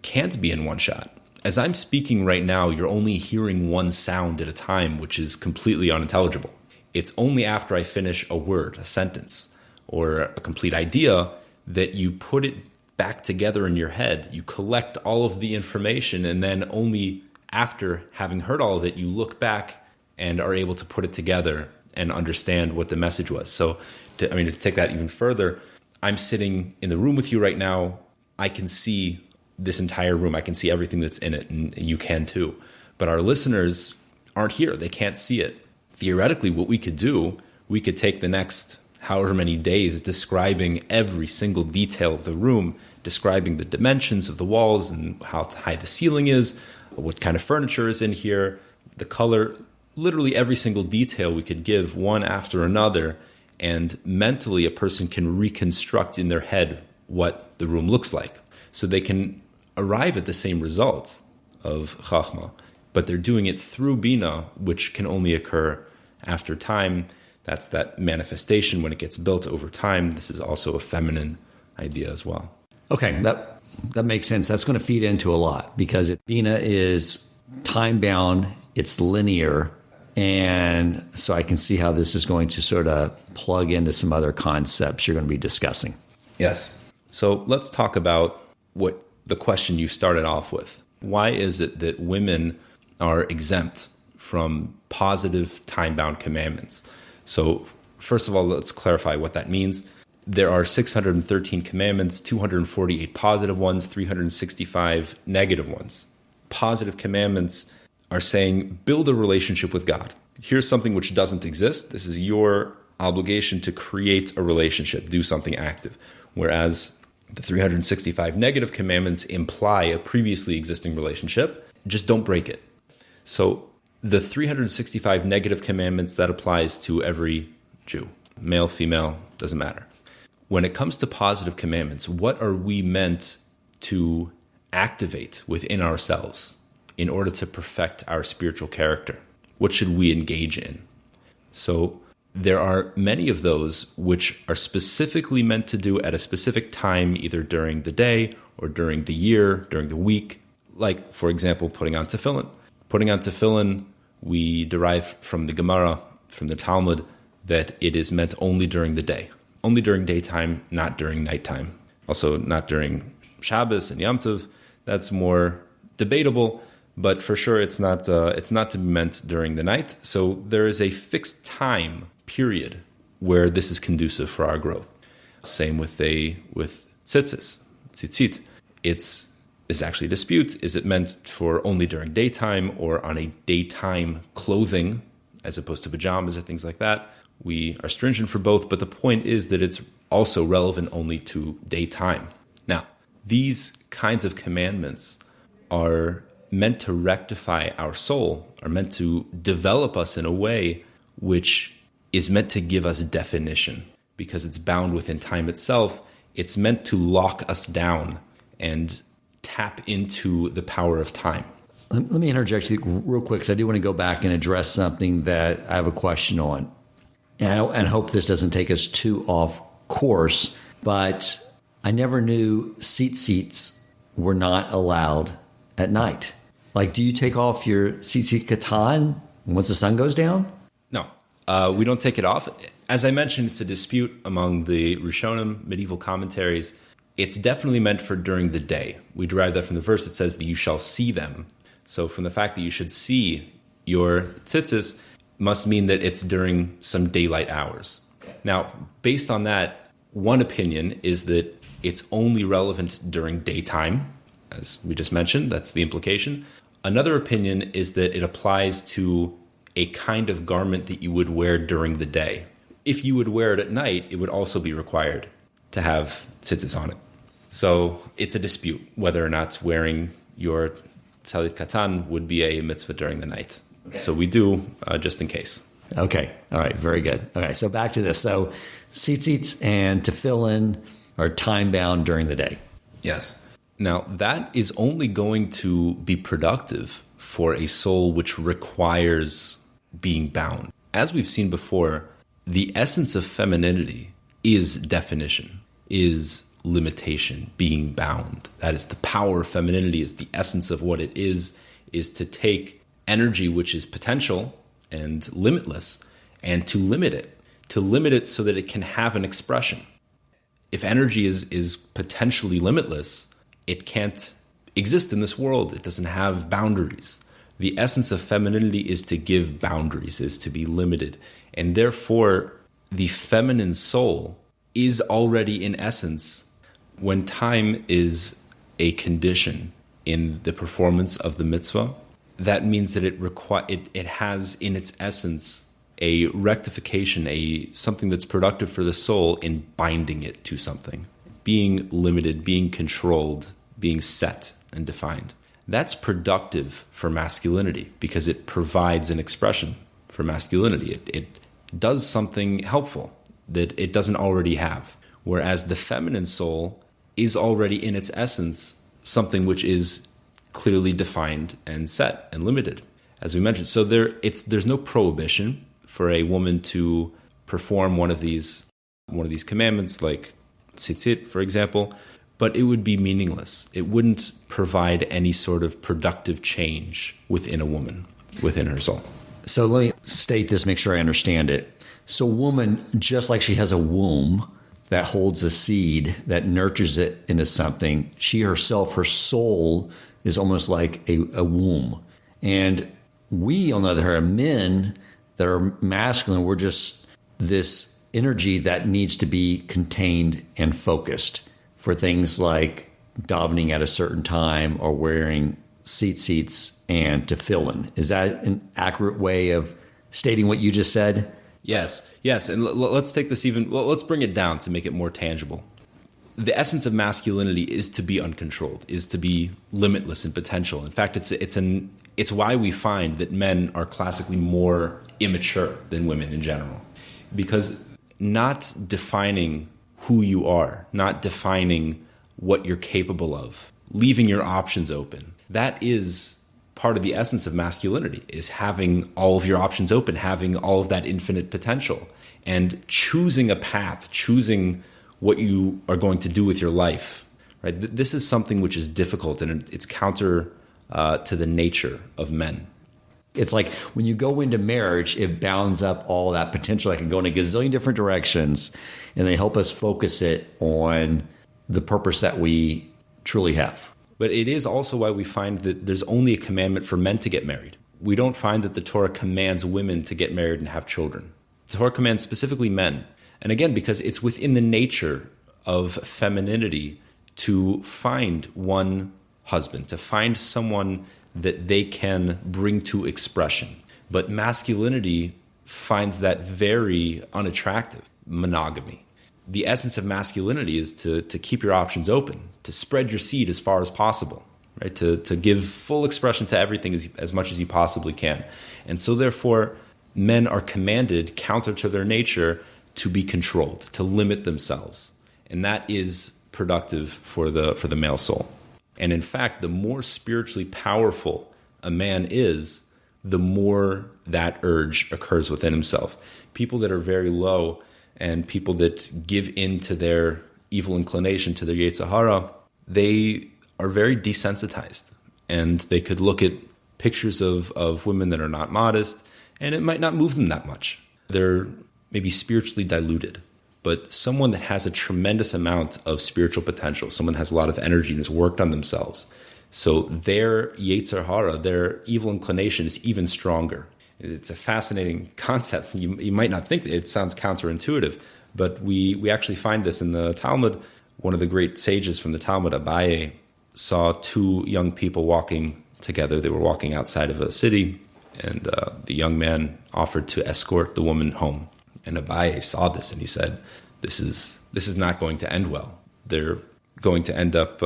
can't be in one shot. as I'm speaking right now, you're only hearing one sound at a time, which is completely unintelligible. It's only after I finish a word, a sentence, or a complete idea that you put it back together in your head. You collect all of the information, and then only after having heard all of it, you look back and are able to put it together and understand what the message was. So, to take that even further, I'm sitting in the room with you right now. I can see this entire room. I can see everything that's in it, and you can too. But our listeners aren't here. They can't see it. Theoretically, what we could do, we could take the next however many days describing every single detail of the room, describing the dimensions of the walls and how high the ceiling is, what kind of furniture is in here, the color, literally every single detail we could give one after another, and mentally a person can reconstruct in their head what the room looks like. So they can arrive at the same results of Chachma, but they're doing it through Bina, which can only occur after time. That's that manifestation when it gets built over time. This is also a feminine idea as well. Okay, that makes sense. That's going to feed into a lot because Bina is time-bound, it's linear, and so I can see how this is going to sort of plug into some other concepts you're going to be discussing. Yes. So let's talk about what the question you started off with. Why is it that women are exempt from positive time-bound commandments? So first of all, let's clarify what that means. There are 613 commandments, 248 positive ones, 365 negative ones. Positive commandments are saying, build a relationship with God. Here's something which doesn't exist. This is your obligation to create a relationship, do something active. Whereas the 365 negative commandments imply a previously existing relationship. Just don't break it. So the 365 negative commandments, that applies to every Jew. Male, female, doesn't matter. When it comes to positive commandments, what are we meant to activate within ourselves in order to perfect our spiritual character? What should we engage in? So there are many of those which are specifically meant to do at a specific time, either during the day or during the year, during the week. Like, for example, putting on tefillin. Putting on tefillin, we derive from the Gemara, from the Talmud, that it is meant only during the day. Only during daytime, not during nighttime. Also, not during Shabbos and Yom Tov. That's more debatable, but for sure it's not to be meant during the night. So there is a fixed time period where this is conducive for our growth. Same with tzitzis, tzitzit. It's actually a dispute. Is it meant for only during daytime or on a daytime clothing as opposed to pajamas or things like that? We are stringent for both, but the point is that it's also relevant only to daytime. Now, these kinds of commandments are meant to rectify our soul, are meant to develop us in a way which is meant to give us definition. Because it's bound within time itself, it's meant to lock us down and tap into the power of time. Let me interject you real quick, because I do want to go back and address something that I have a question on. And hope this doesn't take us too off course, but I never knew seats were not allowed at night. Like, do you take off your tzitzit katan once the sun goes down? No, we don't take it off. As I mentioned, it's a dispute among the Rishonim, medieval commentaries. It's definitely meant for during the day. We derive that from the verse that says that you shall see them. So from the fact that you should see your tzitzis must mean that it's during some daylight hours. Now, based on that, one opinion is that it's only relevant during daytime, as we just mentioned. That's the implication. Another opinion is that it applies to a kind of garment that you would wear during the day. If you would wear it at night, it would also be required to have tzitzis on it. So it's a dispute whether or not wearing your talit katan would be a mitzvah during the night. Okay. So we do, just in case. Okay. All right. Very good. Okay. So back to this. So tzitzits and tefillin are time-bound during the day. Yes. Now, that is only going to be productive for a soul which requires being bound. As we've seen before, the essence of femininity is definition, is limitation, being bound. That is the power of femininity, is the essence of what it is to take energy which is potential and limitless and to limit it so that it can have an expression. If energy is potentially limitless, it can't exist in this world. It doesn't have boundaries. The essence of femininity is to give boundaries, is to be limited. And therefore, the feminine soul is already in essence, when time is a condition in the performance of the mitzvah, that means that it has in its essence a rectification, something that's productive for the soul in binding it to something, being limited, being controlled, being set and defined. That's productive for masculinity because it provides an expression for masculinity. It does something helpful that it doesn't already have. Whereas the feminine soul is already in its essence something which is clearly defined and set and limited, as we mentioned. So there's no prohibition for a woman to perform one of these commandments, like tzitzit, for example, but it would be meaningless. It wouldn't provide any sort of productive change within a woman, within her soul. So let me state this, make sure I understand it. So woman, just like she has a womb that holds a seed, that nurtures it into something, she herself, her soul, is almost like a womb. And we, on the other hand, men that are masculine, we're just this energy that needs to be contained and focused for things like davening at a certain time or wearing tzitzits and tefillin. Is that an accurate way of stating what you just said? Yes. And let's take this let's bring it down to make it more tangible. The essence of masculinity is to be uncontrolled, is to be limitless in potential. In fact, it's why we find that men are classically more immature than women in general. Because not defining who you are, not defining what you're capable of, leaving your options open, that is part of the essence of masculinity, is having all of your options open, having all of that infinite potential, and choosing a path, choosing what you are going to do with your life. Right? This is something which is difficult, and it's counter to the nature of men. It's like when you go into marriage, it bounds up all that potential that can go in a gazillion different directions, and they help us focus it on the purpose that we truly have. But it is also why we find that there's only a commandment for men to get married. We don't find that the Torah commands women to get married and have children. The Torah commands specifically men. And again, because it's within the nature of femininity to find one husband, to find someone that they can bring to expression. But masculinity finds that very unattractive, monogamy. The essence of masculinity is to keep your options open, to spread your seed as far as possible, right? To give full expression to everything as much as you possibly can. And so therefore, men are commanded, counter to their nature, to be controlled, to limit themselves. And that is productive for the male soul. And in fact, the more spiritually powerful a man is, the more that urge occurs within himself. People that are very low and people that give in to their evil inclination, to their Yetzer Hara, they are very desensitized. And they could look at pictures of women that are not modest, and it might not move them that much. They're maybe spiritually diluted. But someone that has a tremendous amount of spiritual potential, someone that has a lot of energy and has worked on themselves, so their Yetzer Hara, their evil inclination, is even stronger. It's a fascinating concept. You might not think it sounds counterintuitive, but we actually find this in the Talmud. One of the great sages from the Talmud, Abaye, saw two young people walking together. They were walking outside of a city, and the young man offered to escort the woman home. And Abaye saw this and he said, this is not going to end well. They're going to end up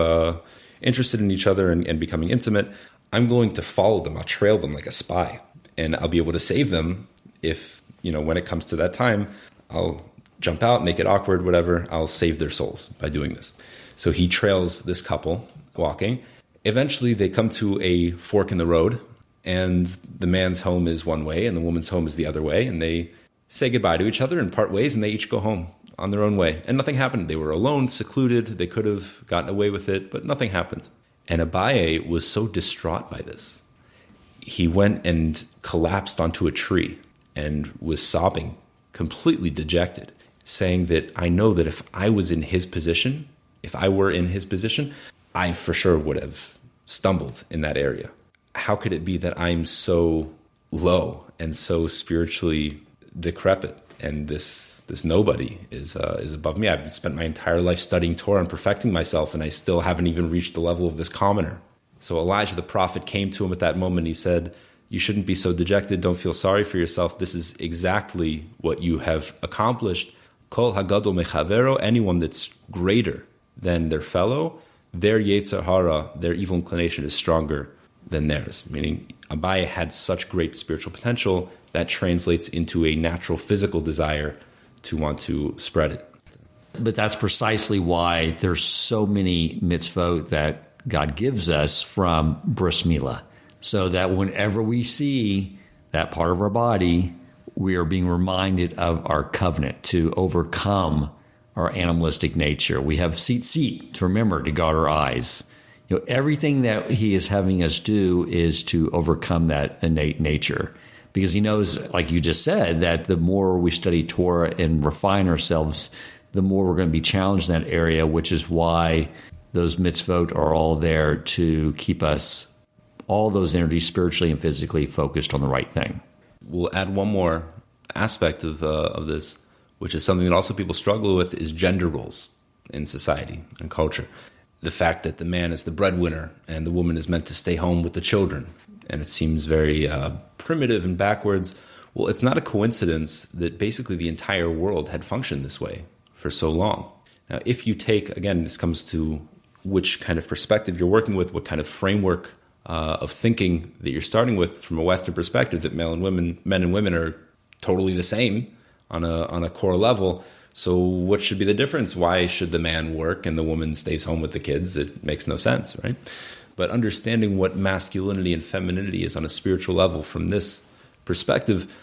interested in each other and becoming intimate. I'm going to follow them. I'll trail them like a spy. And I'll be able to save them if, when it comes to that time, I'll jump out, make it awkward, whatever. I'll save their souls by doing this. So he trails this couple walking. Eventually they come to a fork in the road, and the man's home is one way and the woman's home is the other way. And they say goodbye to each other and part ways, and they each go home on their own way. And nothing happened. They were alone, secluded. They could have gotten away with it, but nothing happened. And Abaye was so distraught by this. He went and collapsed onto a tree and was sobbing, completely dejected, saying that I know that if I was in his position, if I were in his position, I for sure would have stumbled in that area. How could it be that I'm so low and so spiritually decrepit, and this nobody is above me? I've spent my entire life studying Torah and perfecting myself, and I still haven't even reached the level of this commoner. So Elijah the prophet came to him at that moment. He said, you shouldn't be so dejected. Don't feel sorry for yourself. This is exactly what you have accomplished. Kol hagadol mechavero, anyone that's greater than their fellow, their yetzer hara, their evil inclination is stronger than theirs. Meaning Abaye had such great spiritual potential that translates into a natural physical desire to want to spread it. But that's precisely why there's so many mitzvot that God gives us from bris milah, so that whenever we see that part of our body, we are being reminded of our covenant to overcome our animalistic nature. We have tzitzit to remember to guard our eyes. Everything that he is having us do is to overcome that innate nature, because he knows, like you just said, that the more we study Torah and refine ourselves, the more we're going to be challenged in that area, which is why those mitzvot are all there to keep us, all those energies spiritually and physically focused on the right thing. We'll add one more aspect of this, which is something that also people struggle with, is gender roles in society and culture. The fact that the man is the breadwinner and the woman is meant to stay home with the children. And it seems very primitive and backwards. Well, it's not a coincidence that basically the entire world had functioned this way for so long. Now, if you take, again, this comes to which kind of perspective you're working with, what kind of framework of thinking that you're starting with from a Western perspective, that men and women are totally the same on a core level. So what should be the difference? Why should the man work and the woman stays home with the kids? It makes no sense, right? But understanding what masculinity and femininity is on a spiritual level from this perspective,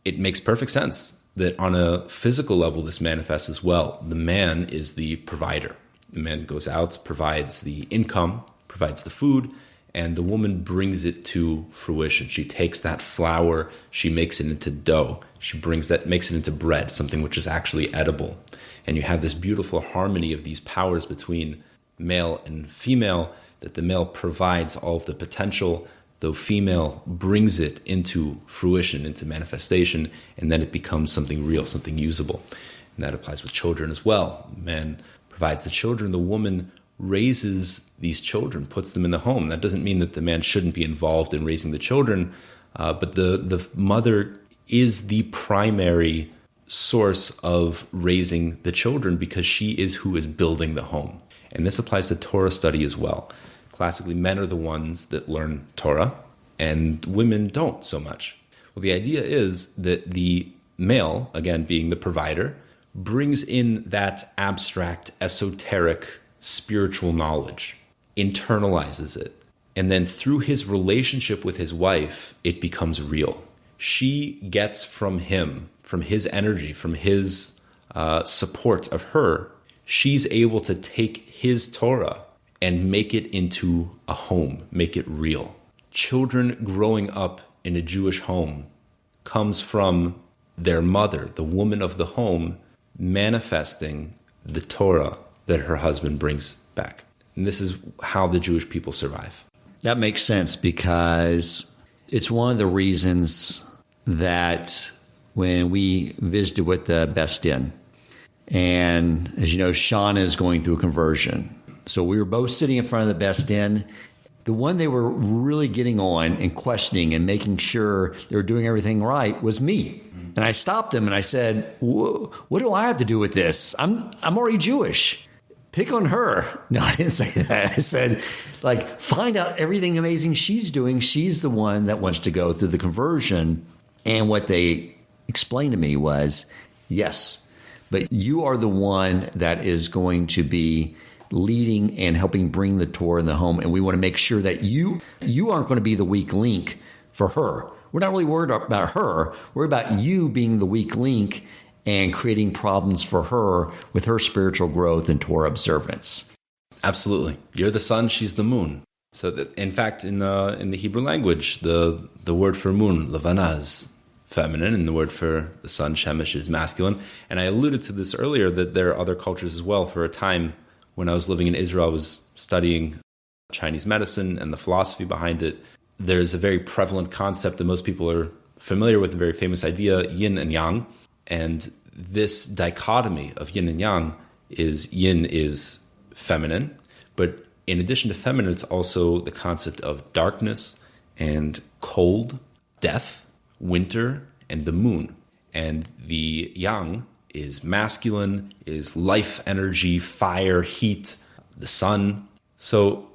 it makes perfect sense that on a physical level this manifests as well. The man is the provider. The man goes out, provides the income, provides the food, and the woman brings it to fruition. She takes that flour, she makes it into dough. She makes it into bread, something which is actually edible. And you have this beautiful harmony of these powers between male and female, that the male provides all of the potential, the female brings it into fruition, into manifestation, and then it becomes something real, something usable. And that applies with children as well. Man provides the children, the woman raises these children, puts them in the home. That doesn't mean that the man shouldn't be involved in raising the children, but the mother is the primary source of raising the children, because she is who is building the home. And this applies to Torah study as well. Classically, men are the ones that learn Torah, and women don't so much. Well, the idea is that the male, again being the provider, brings in that abstract, esoteric, spiritual knowledge, internalizes it, and then through his relationship with his wife, it becomes real. She gets from him, from his energy, from his support of her, she's able to take his Torah and make it into a home, make it real. Children growing up in a Jewish home comes from their mother, the woman of the home, manifesting the Torah that her husband brings back. And this is how the Jewish people survive. That makes sense, because it's one of the reasons that when we visited with the Best In, and as you know, Shauna is going through a conversion. So we were both sitting in front of the Best In. The one they were really getting on and questioning and making sure they were doing everything right was me. And I stopped them and I said, what do I have to do with this? I'm already Jewish. Pick on her. No, I didn't say that. I said, find out everything amazing she's doing. She's the one that wants to go through the conversion. And what they explained to me was, yes, but you are the one that is going to be leading and helping bring the Torah in the home. And we want to make sure that you aren't going to be the weak link for her. We're not really worried about her. We're about you being the weak link and creating problems for her with her spiritual growth and Torah observance. Absolutely. You're the sun, she's the moon. So that, in fact, in the Hebrew language, the word for moon, levana, is feminine, and the word for the sun, shemesh, is masculine. And I alluded to this earlier, that there are other cultures as well. For a time when I was living in Israel, I was studying Chinese medicine and the philosophy behind it. There's a very prevalent concept that most people are familiar with, a very famous idea, yin and yang. And this dichotomy of yin and yang is yin is feminine, but in addition to feminine, it's also the concept of darkness and cold, death, winter, and the moon. And the yang is masculine, is life energy, fire, heat, the sun. So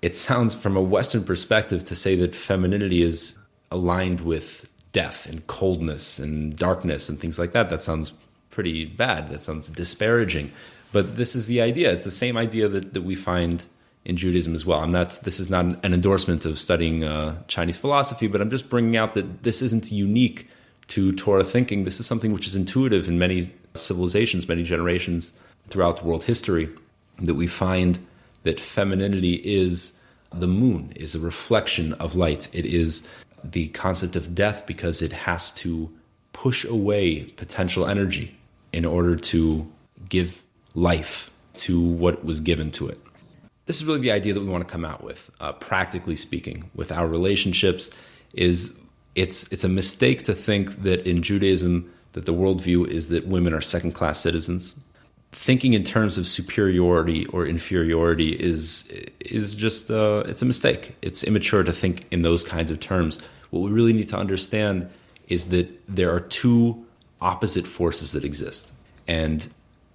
it sounds from a Western perspective to say that femininity is aligned with death and coldness and darkness and things like that. That sounds pretty bad. That sounds disparaging. But this is the idea. It's the same idea that we find in Judaism as well. This is not an endorsement of studying Chinese philosophy, but I'm just bringing out that this isn't unique to Torah thinking. This is something which is intuitive in many civilizations, many generations throughout world history, that we find that femininity is the moon, is a reflection of light. It is the concept of death because it has to push away potential energy in order to give life to what was given to it. This is really the idea that we want to come out with, practically speaking, with our relationships. It's a mistake to think that in Judaism that the worldview is that women are second-class citizens. Thinking in terms of superiority or inferiority is just it's a mistake. It's immature to think in those kinds of terms. What we really need to understand is that there are two opposite forces that exist, and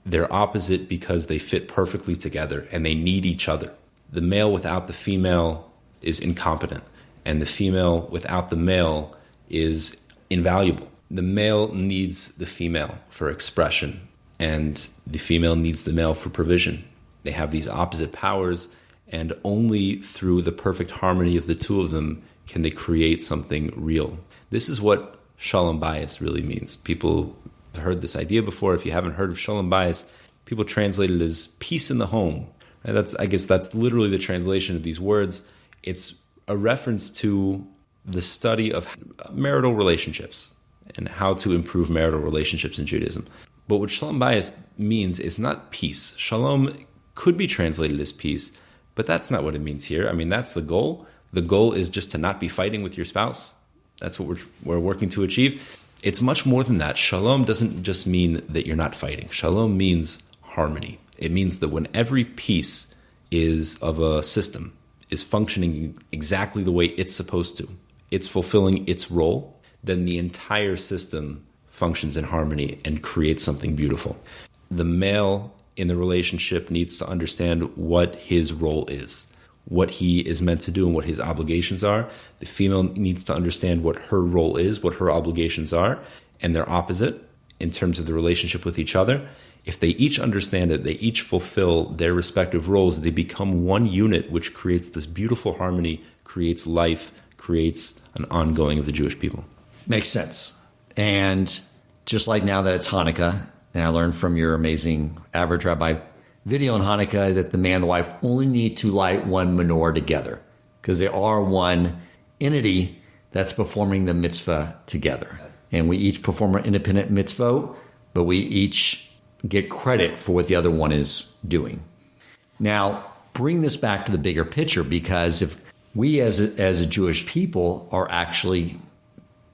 they're opposite because they fit perfectly together and they need each other. The male without the female is incompetent, and the female without the male is invaluable. The male needs the female for expression, and the female needs the male for provision. They have these opposite powers, and only through the perfect harmony of the two of them can they create something real. This is what shalom bayis really means. People have heard this idea before. If you haven't heard of shalom bayis, people translate it as peace in the home. I guess that's literally the translation of these words. It's a reference to the study of marital relationships and how to improve marital relationships in Judaism. But what shalom bayis means is not peace. Shalom could be translated as peace, but that's not what it means here. I mean, that's the goal. The goal is just to not be fighting with your spouse. That's what we're working to achieve. It's much more than that. Shalom doesn't just mean that you're not fighting. Shalom means harmony. It means that when every piece of a system is functioning exactly the way it's supposed to, it's fulfilling its role, then the entire system functions in harmony and creates something beautiful. The male in the relationship needs to understand what his role is, what he is meant to do and what his obligations are. The female needs to understand what her role is, what her obligations are, and they're opposite in terms of the relationship with each other. If they each understand it, they each fulfill their respective roles, they become one unit, which creates this beautiful harmony, creates life, creates an ongoing of the Jewish people. Makes sense. And just like now that it's Hanukkah, and I learned from your amazing Average Rabbi video on Hanukkah that the man and the wife only need to light one menorah together because they are one entity that's performing the mitzvah together. And we each perform an independent mitzvah, but we each get credit for what the other one is doing. Now, bring this back to the bigger picture, because if we as a Jewish people are actually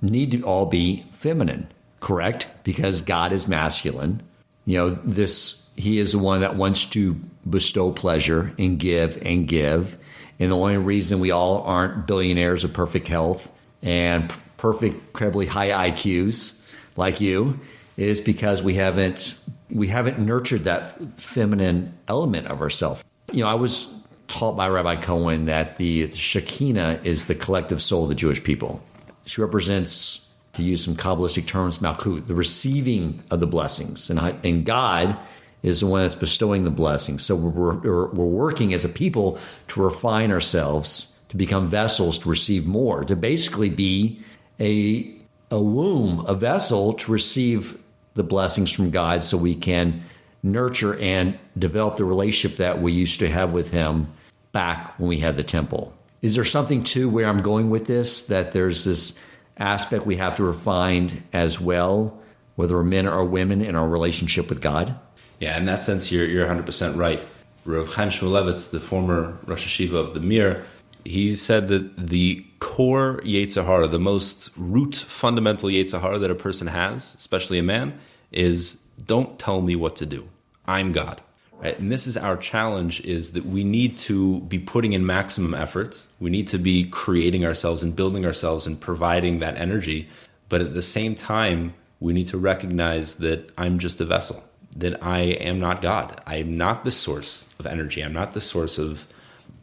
need to all be feminine, correct? Because God is masculine. He is the one that wants to bestow pleasure and give and give. And the only reason we all aren't billionaires of perfect health and perfect, incredibly high IQs like you is because we haven't nurtured that feminine element of ourselves. I was taught by Rabbi Cohen that the Shekinah is the collective soul of the Jewish people. She represents, to use some Kabbalistic terms, Malkut, the receiving of the blessings. And God is the one that's bestowing the blessings. So we're working as a people to refine ourselves, to become vessels, to receive more, to basically be a womb, a vessel to receive the blessings from God so we can nurture and develop the relationship that we used to have with him back when we had the temple. Is there something too where I'm going with this, that there's this aspect we have to refine as well, whether we're men or women, in our relationship with God? Yeah, in that sense, you're 100% right. Rav Chaim Shmulevitz, the former Rosh Hashiva of the Mir, he said that the core Yetzer Hara, the most root fundamental Yetzer Hara that a person has, especially a man, is don't tell me what to do. I'm God. Right? And this is our challenge, is that we need to be putting in maximum efforts. We need to be creating ourselves and building ourselves and providing that energy. But at the same time, we need to recognize that I'm just a vessel, that I am not God. I am not the source of energy. I'm not the source of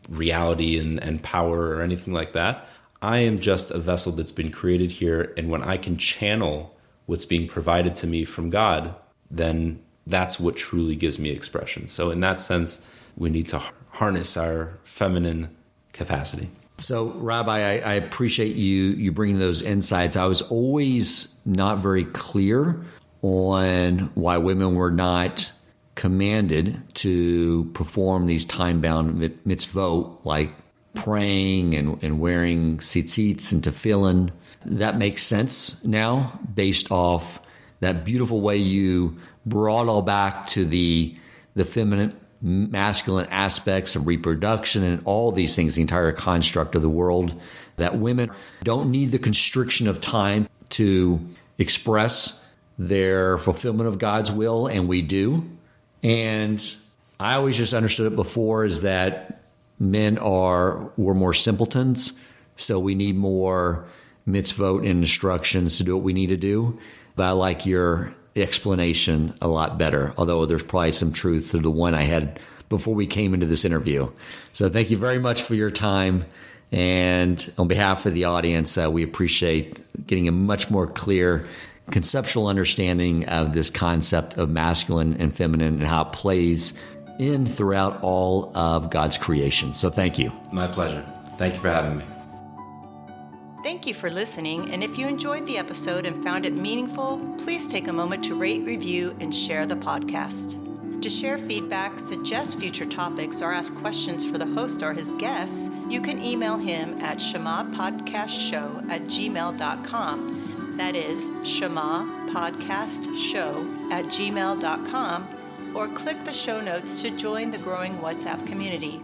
reality and power or anything like that. I am just a vessel that's been created here. And when I can channel what's being provided to me from God, then that's what truly gives me expression. So in that sense, we need to harness our feminine capacity. So, Rabbi, I appreciate you bringing those insights. I was always not very clear on why women were not commanded to perform these time-bound mitzvot, like praying and wearing tzitzits and tefillin. That makes sense now, based off that beautiful way you brought all back to the feminine, masculine aspects of reproduction and all these things, the entire construct of the world, that women don't need the constriction of time to express their fulfillment of God's will, and we do. And I always just understood it before is that men were more simpletons, so we need more mitzvot and instructions to do what we need to do. But I like your explanation a lot better, although there's probably some truth to the one I had before we came into this interview. So thank you very much for your time. And on behalf of the audience, we appreciate getting a much more clear conceptual understanding of this concept of masculine and feminine and how it plays in throughout all of God's creation. So thank you. My pleasure. Thank you for having me. Thank you for listening, and if you enjoyed the episode and found it meaningful, please take a moment to rate, review, and share the podcast. To share feedback, suggest future topics, or ask questions for the host or his guests, you can email him at shamapodcastshow@gmail.com. That is shamapodcastshow@gmail.com, or click the show notes to join the growing WhatsApp community.